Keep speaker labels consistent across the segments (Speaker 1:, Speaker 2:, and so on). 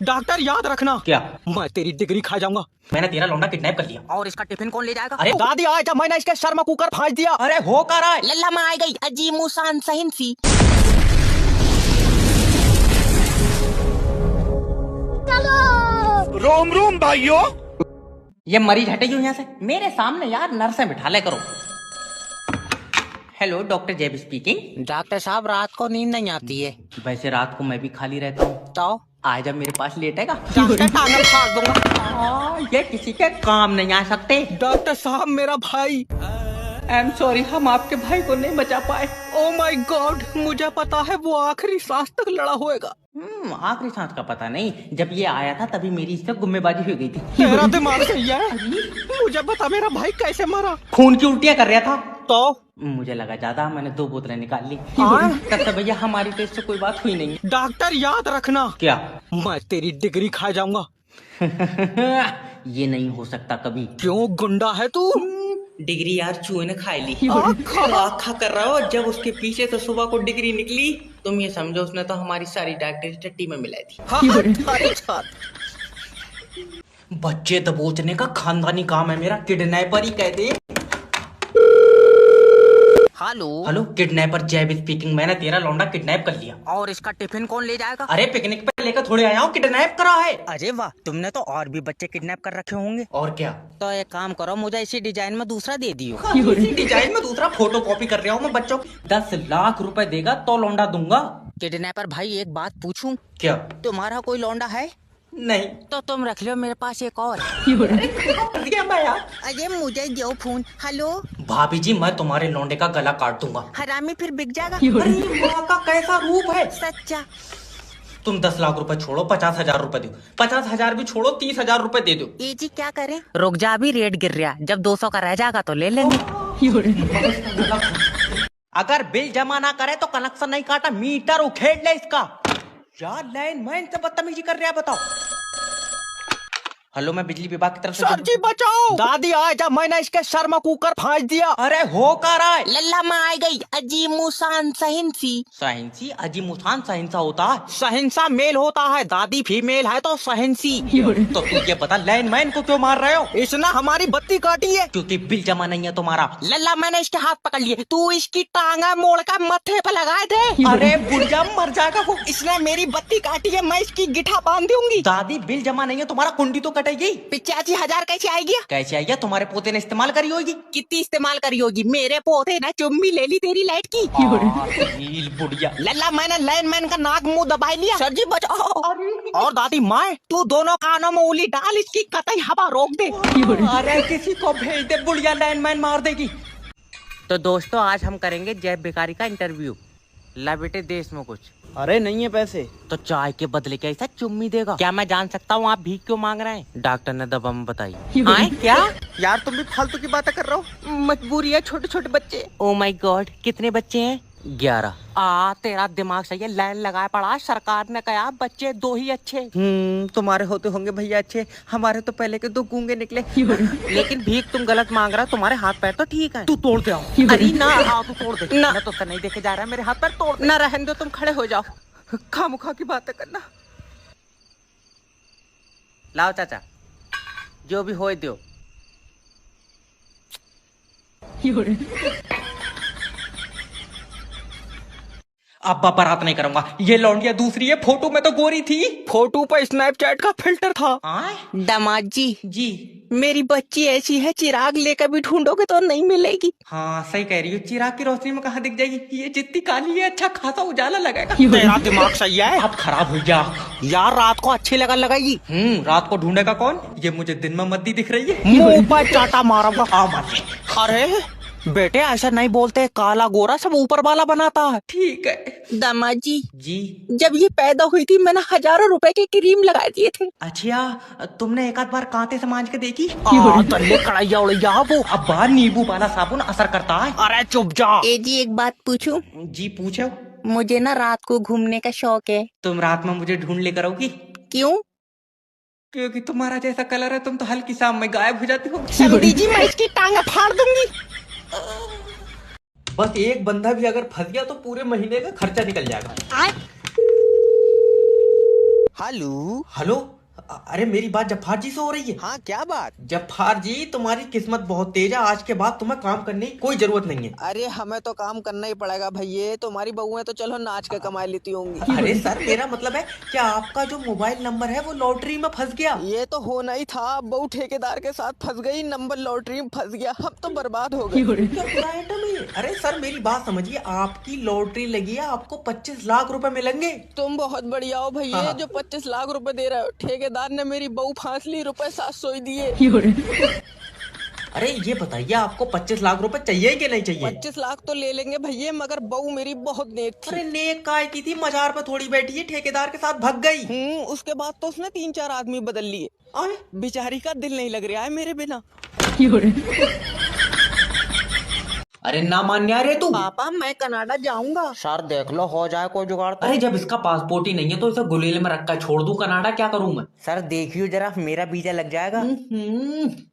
Speaker 1: Doctor याद रखना।
Speaker 2: क्या?
Speaker 1: मैं तेरी डिग्री खा जाऊंगा।
Speaker 2: मैंने तेरा लौंडा किडनैप कर लिया।
Speaker 3: और इसका टिफिन कौन ले जाएगा?
Speaker 2: अरे
Speaker 1: दादी आए जब मैंने इसके सर में कुकर फाँस दिया।
Speaker 2: अरे हो कर रहा है।
Speaker 3: लल्ला मैं आ गई अजी मुसान सहिंसी।
Speaker 4: रोम रोम भाइयों।
Speaker 2: ये मरीज हटे क्यों यहाँ से? मेरे सामने यार नर्सें बिठा ले करो। हेलो डॉक्टर जेब स्पीकिंग।
Speaker 3: डॉक्टर साहब रात को नींद नहीं आती है।
Speaker 2: वैसे रात को मैं भी खाली रहता हूँ,
Speaker 3: तो
Speaker 2: आज जब मेरे पास लेटेगा
Speaker 3: डॉक्टर टांगन फाड़ दूंगा।
Speaker 2: ये किसी के काम नहीं आ सकते।
Speaker 1: डॉक्टर साहब मेरा भाई।
Speaker 2: आई एम सॉरी, हम आपके भाई को नहीं बचा पाए।
Speaker 1: ओ माय गॉड, मुझे पता है वो आखिरी सांस तक लड़ा होएगा।
Speaker 2: आखिरी सांस का पता नहीं, जब ये आया था तभी मेरी इससे गुम्मेबाजी हो गई थी।
Speaker 1: तेरा दिमाग सही है। मुझे बता मेरा भाई कैसे मरा।
Speaker 2: खून की उल्टियां कर रहा था
Speaker 1: तो
Speaker 2: मुझे लगा ज्यादा, मैंने 2 बोतलें निकाल ली। तब से भैया हमारी टेस्ट से कोई बात हुई नहीं।
Speaker 1: डॉक्टर याद रखना।
Speaker 2: क्या?
Speaker 1: मैं तेरी डिग्री खा जाऊंगा।
Speaker 2: ये नहीं हो सकता कभी।
Speaker 1: क्यों गुंडा है तू?
Speaker 2: डिग्री यार चूहे ने खा ली। आखा कर रहा हो, जब उसके पीछे से सुबह को डिग्री निकली, तुम ये समझो उसने तो हमारी सारी डॉक्टरी टट्टी में मिलाई थी। बच्चे दबोचने का खानदानी काम है मेरा, किडनैपर ही कह दे।
Speaker 3: हेलो
Speaker 2: हेलो किडनैपर जैब स्पीकिंग। मैंने तेरा लौंडा किडनैप कर लिया।
Speaker 3: और इसका टिफिन कौन ले जाएगा?
Speaker 2: अरे पिकनिक पे लेकर थोड़े आया हूँ, किडनैप करा है।
Speaker 3: अरे वाह, तुमने तो और भी बच्चे किडनैप कर रखे होंगे।
Speaker 2: और क्या?
Speaker 3: तो एक काम करो, मुझे इसी डिजाइन में दूसरा दे दियो।
Speaker 2: इसी डिजाइन में दूसरा फोटो कॉपी कर रहा हूँ मैं बच्चों की। 10 लाख रुपए देगा तो लौंडा दूंगा।
Speaker 3: किडनैपर भाई एक बात पूछूं?
Speaker 2: क्या?
Speaker 3: तुम्हारा कोई लौंडा है?
Speaker 2: नहीं।
Speaker 3: तो तुम रख लो, मेरे पास एक और। अरे मुझे दो फोन। हेलो
Speaker 2: भाभी जी, मैं तुम्हारे लौंडे का गला काट दूंगा।
Speaker 3: हरामी फिर बिक जाएगा।
Speaker 2: अरे माँ का कैसा रूप है।
Speaker 3: सच्चा।
Speaker 2: तुम 10 लाख रुपए छोड़ो, 50,000 रुपए दो। 50,000 भी छोड़ो, 30,000 रुपए दे दो।
Speaker 3: ये जी क्या करें? रुक जा, अभी रेट गिर रहा, जब 200 का रह जाएगा तो ले लेंगे।
Speaker 2: अगर बिल जमा ना करे तो कनेक्शन नहीं काटा, मीटर उखेड़ ले इसका। यार लाइन मैन से बदतमीजी कर रहा है, बताओ। हेलो, मैं बिजली विभाग की तरफ से।
Speaker 1: सर जी बचाओ। दादी आए जब मैंने इसके सर में कुकर फाँस दिया।
Speaker 2: अरे हो का रहा है।
Speaker 3: लल्ला मैं आ गई अजी मुसान सहिंसी।
Speaker 2: सहिंसी? अजी मुसान सहिंसा होता है?
Speaker 1: सहिंसा मेल होता है, दादी फीमेल है तो सहिंसी।
Speaker 2: तो तू ये बता, लाइन मैन को क्यों मार रहे हो?
Speaker 1: इसने हमारी बत्ती काटी है।
Speaker 2: क्योंकि बिल जमा नहीं है तुम्हारा।
Speaker 3: लल्ला मैंने इसके हाथ पकड़ लिए, तू इसकी टांगा मोड़ कर मत्थे पे लगाए थे।
Speaker 2: अरे बुढ़िया मर जाएगा वो।
Speaker 1: इसने मेरी बत्ती काटी है, मैं इसकी गिठा बांध दूंगी।
Speaker 2: दादी बिल जमा नहीं है तुम्हारा, कुंडी तो कटेगी।
Speaker 3: 85,000 कैसे आएगी?
Speaker 2: कैसे आई है? तुम्हारे पोते ने इस्तेमाल करी होगी।
Speaker 3: कितनी इस्तेमाल करी होगी? मेरे पोते ना चुम्मी ले ली तेरी लाइट की।
Speaker 2: बुढ़िया।
Speaker 3: लल्ला मैंने लाइनमैन का नाक मुंह दबा लिया। सर जी बचाओ।
Speaker 1: और दादी माए तू दोनों कानों में उंगली डाल, इसकी कतई हवा रोक दे।
Speaker 2: अरे किसी को भेज दे, बुढ़िया लाइन मैन मार देगी।
Speaker 3: तो दोस्तों आज हम करेंगे जैब भिखारी का इंटरव्यू। ला बेटे देश में कुछ।
Speaker 1: अरे नहीं है पैसे।
Speaker 3: तो चाय के बदले कैसा चुम्मी देगा? क्या मैं जान सकता हूँ आप भीख क्यों मांग रहे हैं? डॉक्टर ने दबा में बताई। आए क्या?
Speaker 1: यार तुम भी फालतू की बातें कर रहे हो।
Speaker 3: मजबूरी है, छोटे छोटे बच्चे। ओ माय गॉड, कितने बच्चे हैं? 11। तेरा दिमाग सही है, लाइन लगाया पड़ा। सरकार ने कहा बच्चे 2 ही अच्छे।
Speaker 1: तुम्हारे होते होंगे भैया अच्छे, हमारे तो पहले के 2 गूंगे निकले।
Speaker 3: लेकिन भीख तुम गलत मांग रहा, तुम्हारे हाथ पैर तो ठीक है।
Speaker 1: तू तोड़ दे।
Speaker 3: अरे ना, तू तोड़ दे ना। तो नहीं देखे जा रहा है, मेरे हाथ पैर तोड़ ना। रहने दो, तुम खड़े हो जाओ।
Speaker 1: खामुखा की बातें करना।
Speaker 3: लाओ चाचा, जो भी हो दो।
Speaker 2: अब बारात नहीं करूंगा। ये लौंडिया दूसरी है, फोटो में तो गोरी थी।
Speaker 1: फोटो पर स्नैपचैट का फिल्टर था।
Speaker 3: दामाद जी,
Speaker 2: जी
Speaker 3: मेरी बच्ची ऐसी है, चिराग लेकर भी ढूंढोगे तो नहीं मिलेगी।
Speaker 2: हाँ सही कह रही हो, चिराग की रोशनी में कहाँ दिख जाएगी? ये जितनी काली है, अच्छा खासा उजाला लगाएगा।
Speaker 1: तेरा दिमाग सही है।
Speaker 2: अब खराब हो गया
Speaker 1: यार, रात को अच्छी लगन लगाएगी।
Speaker 2: रात को ढूंढेगा कौन? ये मुझे दिन में मद्दी दिख रही है।
Speaker 1: मुंह पर चाटा मारूंगा। अरे बेटे ऐसा नहीं बोलते, काला गोरा सब ऊपर वाला बनाता है।
Speaker 2: ठीक है
Speaker 3: दामाद जी,
Speaker 2: जी।
Speaker 3: जब ये पैदा हुई थी मैंने हजारों रुपए की क्रीम लगा दिए थे।
Speaker 2: अच्छा, तुमने एक आध बार कांटे से मांज के देखी?
Speaker 1: कड़ैया उड़ैया वो।
Speaker 2: अब बार नींबू वाला साबुन असर करता है।
Speaker 1: अरे चुप जा।
Speaker 3: ए जी एक बात पूछूं?
Speaker 2: जी पूछो।
Speaker 3: मुझे ना रात को घूमने का शौक है।
Speaker 2: तुम रात में मुझे ढूंढ लेकर आओगी?
Speaker 3: क्यों?
Speaker 2: क्योंकि तुम्हारा जैसा कलर है, तुम तो हल्की शाम में गायब हो जाती हो।
Speaker 3: समझी जी, मैं इसकी टांग फाड़ दूंगी।
Speaker 2: बस एक बंदा भी अगर फंस गया तो पूरे महीने का खर्चा निकल जाएगा।
Speaker 1: हेलो।
Speaker 2: हेलो। अरे मेरी बात जफार जी से हो रही है?
Speaker 1: हाँ क्या बात?
Speaker 2: जफार जी तुम्हारी किस्मत बहुत तेज है, आज के बाद तुम्हें काम करने की कोई जरूरत नहीं है।
Speaker 1: अरे हमें तो काम करना ही पड़ेगा भैया, तुम्हारी बहुएं तो चलो नाच के कमाई लेती होंगी।
Speaker 2: अरे सर मेरा मतलब है क्या आपका जो मोबाइल नंबर है वो लॉटरी में फंस गया?
Speaker 1: ये तो होना ही था, बहू ठेकेदार के साथ फंस गई, नंबर लॉटरी में फंस गया, हम तो बर्बाद हो गए।
Speaker 2: क्या बुरा आइटम है? अरे सर मेरी बात समझिए, आपकी लॉटरी लगी है, आपको 25 लाख रुपए मिलेंगे।
Speaker 1: तुम बहुत बढ़िया हो भैया,
Speaker 2: हाँ।
Speaker 1: जो 25 लाख रुपए दे रहे हो। ठेकेदार ने मेरी बहू फांस ली, रुपए 700 ही दिए।
Speaker 2: अरे ये बताइए आपको 25 लाख रुपए चाहिए कि नहीं चाहिए?
Speaker 1: 25 लाख तो ले लेंगे भैया, मगर बहू मेरी बहुत नेक थी।
Speaker 2: अरे नेक काय की थी, मजार पे थोड़ी बैठी है, ठेकेदार के साथ भाग गई।
Speaker 1: उसके बाद तो उसने 3-4 आदमी बदल लिए।
Speaker 2: अरे
Speaker 1: बेचारी का दिल नहीं लग रहा है मेरे बिना।
Speaker 2: अरे ना मान्या रे तू।
Speaker 1: पापा मैं कनाडा जाऊंगा।
Speaker 3: सर देख लो हो जाए कोई जुगाड़ तो।
Speaker 2: अरे जब इसका पासपोर्ट ही नहीं है तो इसे गुलेल में रखकर छोड़ दूं, कनाडा क्या करूं मैं?
Speaker 3: सर देखियो जरा, मेरा वीजा लग जाएगा।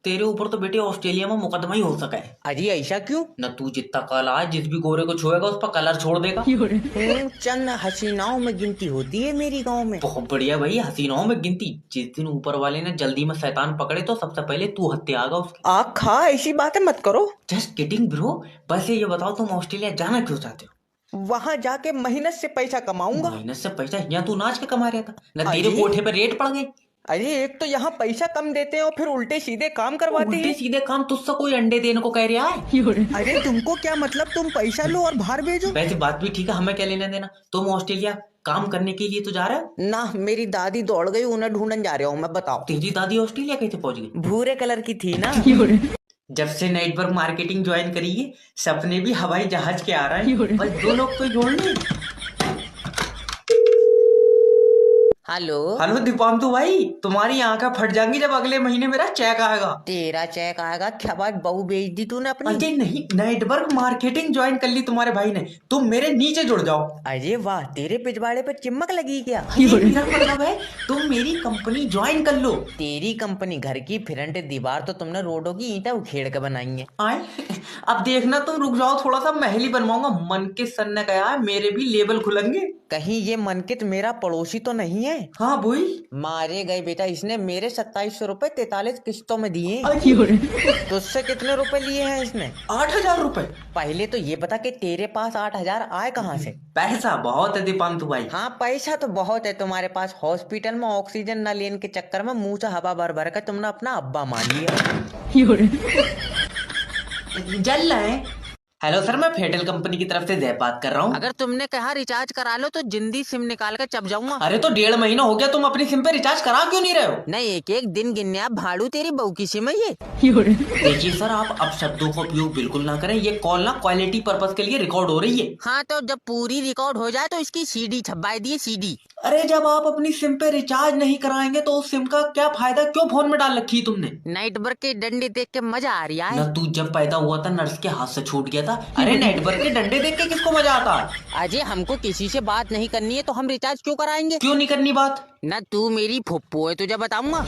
Speaker 2: तेरे ऊपर तो बेटे ऑस्ट्रेलिया में मुकदमा ही हो सका है।
Speaker 3: अजी ऐसा क्यों?
Speaker 2: न तू जितना काला है, जिस भी गोरे को छुएगा उस पर कलर छोड़ देगा।
Speaker 3: चंद हसीनाओं में गिनती होती है मेरी गांव में।
Speaker 2: बहुत बढ़िया भाई, हसीनाओं में गिनती। जिस दिन ऊपर वाले ने जल्दी में शैतान पकड़े तो सबसे पहले तू हत्या आगा उसकी।
Speaker 3: आखा ऐसी बातें मत करो।
Speaker 2: Just kidding bro. वैसे ये बताओ तुम ऑस्ट्रेलिया जाना क्यों चाहते हो?
Speaker 3: वहां जाके मेहनत से पैसा कमाऊंगा।
Speaker 2: मेहनत से पैसा यहाँ तू नाच के कमा रहा था न, तेरे
Speaker 3: अजी।
Speaker 2: कोठे पे रेट पड़ गई।
Speaker 3: अरे एक तो यहाँ पैसा कम देते हैं और फिर उल्टे सीधे काम करवाते
Speaker 2: उल्टे
Speaker 3: हैं।
Speaker 2: सीधे काम तुझसे कोई अंडे देने को कह रहा है?
Speaker 3: अरे तुमको क्या मतलब, तुम पैसा लो और बाहर भेजो।
Speaker 2: वैसे बात भी ठीक है, हमें क्या लेना देना। तुम ऑस्ट्रेलिया काम करने के लिए तो जा रहे हो?
Speaker 3: ना, मेरी दादी दौड़ गई, उन्हें ढूंढन जा रहा हूँ मैं। बताओ।
Speaker 2: तेरी दादी ऑस्ट्रेलिया कैसे पहुंच गई?
Speaker 3: भूरे कलर की थी ना।
Speaker 2: जब से नेटवर्क मार्केटिंग ज्वाइन करी है, सपने भी हवाई जहाज के आ रहे हैं। बस 2 लोग तो जोड़ने।
Speaker 3: हेलो।
Speaker 2: हेलो दीपांतु भाई, तुम्हारी आंखें फट जाएंगी जब अगले महीने मेरा चेक आएगा।
Speaker 3: तेरा चेक आएगा? क्या बात, बहू बेच दी तूने अपनी?
Speaker 2: अजय नहीं, नेटवर्क मार्केटिंग ज्वाइन कर ली तुम्हारे भाई ने। तुम मेरे नीचे जुड़ जाओ।
Speaker 3: अरे वाह, तेरे पिछवाड़े पे चिमक लगी क्या?
Speaker 2: मेरा मतलब है तुम मेरी कंपनी ज्वाइन कर लो।
Speaker 3: तेरी कंपनी घर की फ्रंट दीवार तो तुमने रोडों की ईंटें उखेड़ के बनाई है।
Speaker 2: आए अब देखना, तुम रुक जाओ थोड़ा सा, महल ही बनवाऊंगा। मन के सन ने कहा है मेरे भी लेबल खुलेंगे।
Speaker 3: कहीं ये मनकित मेरा पड़ोसी तो नहीं है?
Speaker 2: हाँ बोई।
Speaker 3: मारे गए बेटा, इसने मेरे 2700 रुपए 43 किस्तों में दिए। तुझसे कितने रुपए लिए हैं इसने?
Speaker 2: 8,000 रुपए।
Speaker 3: पहले तो ये बता कि तेरे पास 8,000 आए कहाँ से?
Speaker 2: पैसा बहुत है दीपांतु भाई।
Speaker 3: हाँ पैसा तो बहुत है तुम्हारे पास। हॉस्पिटल में ऑक्सीजन न लेने के चक्कर में मुंह से हवा भर भर कर तुमने अपना अब्बा मान लिया।
Speaker 2: जल रहे हैं। हेलो सर, मैं फेडरल कंपनी की तरफ से जय बात कर रहा हूँ।
Speaker 3: अगर तुमने कहा रिचार्ज करा लो तो जिंदी सिम निकाल कर चप जाऊंगा।
Speaker 2: अरे तो 1.5 महीना हो गया, तुम अपनी सिम पे रिचार्ज करा क्यों नहीं रहे हो?
Speaker 3: नहीं, एक एक दिन गिनने भाड़ू तेरी बहू की सिम है ये।
Speaker 2: देखिए सर, आप अब शब्दों का उपयोग बिल्कुल ना करें। ये कॉल ना क्वालिटी पर्पस के लिए रिकॉर्ड हो रही है।
Speaker 3: हाँ तो जब पूरी रिकॉर्ड हो जाए तो इसकी सीडी छपवाई दिए, सीडी।
Speaker 2: अरे जब आप अपनी सिम पे रिचार्ज नहीं कराएंगे तो उस सिम का क्या फायदा? क्यों फोन में डाल रखी है तुमने?
Speaker 3: नेटवर्क के डंडे देख के मजा आ रहा
Speaker 2: न
Speaker 3: है।
Speaker 2: तू जब पैदा हुआ था नर्स के हाथ से छूट गया था। अरे नेटवर्क के डंडे देख के किसको मजा आता है?
Speaker 3: अजय हमको किसी से बात नहीं करनी है तो हम रिचार्ज क्यों कराएंगे?
Speaker 2: क्यों नहीं करनी बात?
Speaker 3: न तू मेरी फुप्पो है, तुझे बताऊंगा।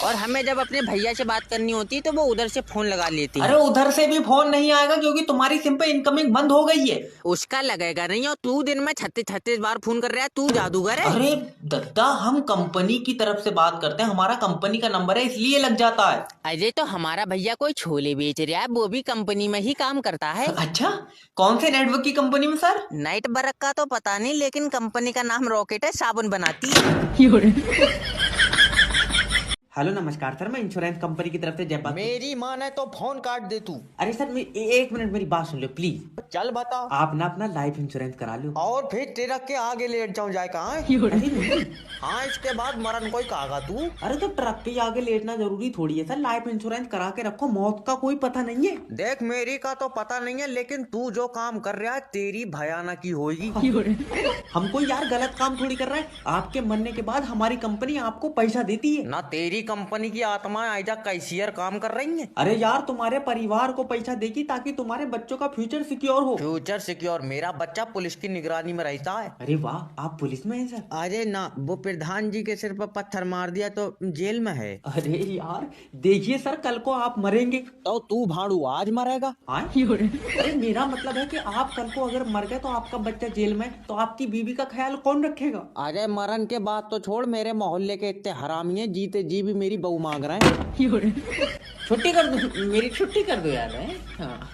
Speaker 3: और हमें जब अपने भैया से बात करनी होती है तो वो उधर से फोन लगा लेती है।
Speaker 2: अरे उधर से भी फोन नहीं आएगा क्योंकि तुम्हारी सिम पे इनकमिंग बंद हो गई है।
Speaker 3: उसका लगेगा नहीं, और तू दिन में 36 बार फोन कर रहा है, तू जादूगर है।
Speaker 2: अरे दत्ता, हम कंपनी की तरफ से बात करते हैं, हमारा कंपनी का नंबर है इसलिए लग जाता है।
Speaker 3: अजय तो हमारा भैया कोई छोले बेच रहा है, वो भी कंपनी में ही काम करता है।
Speaker 2: अच्छा, कौन से नेटवर्क की कंपनी में सर?
Speaker 3: नाइट बरक का तो पता नहीं, लेकिन कंपनी का नाम रॉकेट है, साबुन बनाती है।
Speaker 2: हेलो नमस्कार सर, मैं इंश्योरेंस कंपनी की तरफ से जयपाल।
Speaker 1: मेरी माँ ने तो फोन काट दे तू।
Speaker 2: अरे सर एक मिनट मेरी बात सुन लो प्लीज।
Speaker 1: चल बता।
Speaker 2: आप ना अपना लाइफ इंश्योरेंस करा लो।
Speaker 1: और फिर ट्रक के आगे लेट जाऊं जाए कहाँ?
Speaker 2: अरे नहीं।
Speaker 1: हाँ इसके बाद मरण कोई कहागा तू?
Speaker 2: अरे तो ट्रक के आगे लेटना जरूरी थोड़ी है सर, लाइफ इंश्योरेंस करा के रखो, मौत का कोई पता नहीं है।
Speaker 1: देख मेरी का तो पता नहीं है, लेकिन तू जो काम कर रहा है तेरी भयानक ही होगी।
Speaker 2: हम कोई यार गलत काम थोड़ी कर रहे हैं। आपके मरने के बाद हमारी कंपनी आपको पैसा देती है।
Speaker 1: ना तेरी कंपनी की आत्मा आइजा कैशियर काम कर रही है।
Speaker 4: अरे यार तुम्हारे परिवार को पैसा देगी ताकि तुम्हारे बच्चों का फ्यूचर सिक्योर हो।
Speaker 1: Future secure? मेरा बच्चा पुलिस की निगरानी में रहता है।
Speaker 4: अरे वाह, आप पुलिस में हैं सर?
Speaker 1: अरे ना, वो प्रधान जी के सिर पर पत्थर मार दिया तो जेल में है।
Speaker 4: अरे यार देखिए सर, कल को आप मरेंगे।
Speaker 1: तो तू भाड़ू आज मरेगा।
Speaker 4: अरे मेरा मतलब है कि आप कल को अगर मर गए तो आपका बच्चा जेल में, तो आपकी बीवी का ख्याल कौन रखेगा?
Speaker 1: अरे मरण के बाद तो छोड़, मेरे मोहल्ले के इतने हरामी हैं, जीते जी भी मेरी बहू मांग रहे हैं।
Speaker 4: छुट्टी कर दो, मेरी छुट्टी कर दो यार। हाँ।